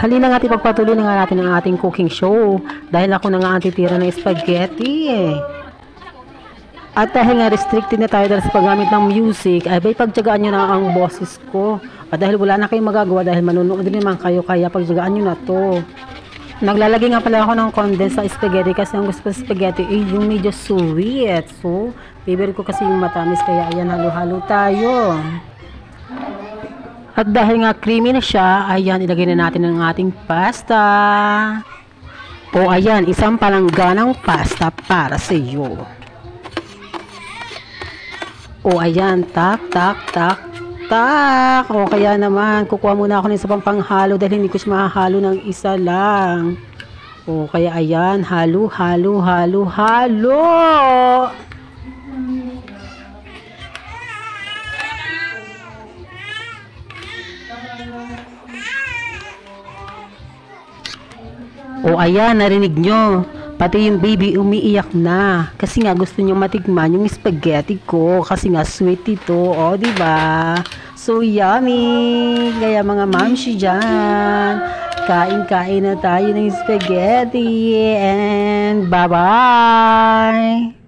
Halina nga pagpatuloy na nga natin ang ating cooking show. Dahil ako na nga ang titira ng spaghetti eh. At dahil nga restricted na tayo dahil sa paggamit ng music, ay bay pagtyagaan nyo na ang boses ko. At dahil wala na kayong magagawa dahil manunood din naman kayo, kaya pagtyagaan nyo na to. Naglalagay nga pala ako ng condensed sa spaghetti kasi ang gusto ko sa spaghetti ay yung medyo sweet. So, favorite ko kasi yung matamis, kaya ayan, halo-halo tayo. At dahil nga creamy na siya, ayan, ilagay na natin ang ating pasta. O ayan, isang palangganang pasta para sa iyo. O ayan, tak, tak, tak, tak. O kaya naman, kukuha muna ako ng isa pang panghalo dahil hindi ko siya mahahalo ng isa lang. O kaya ayan, halo, halo, halo, halo. O ayan, narinig nyo. Pati yung baby umiiyak na. Kasi nga gusto nyo matikman yung spaghetti ko. Kasi nga sweet ito. O, diba? So yummy! Kaya mga mamshi dyan, kain-kain na tayo ng spaghetti. And bye-bye!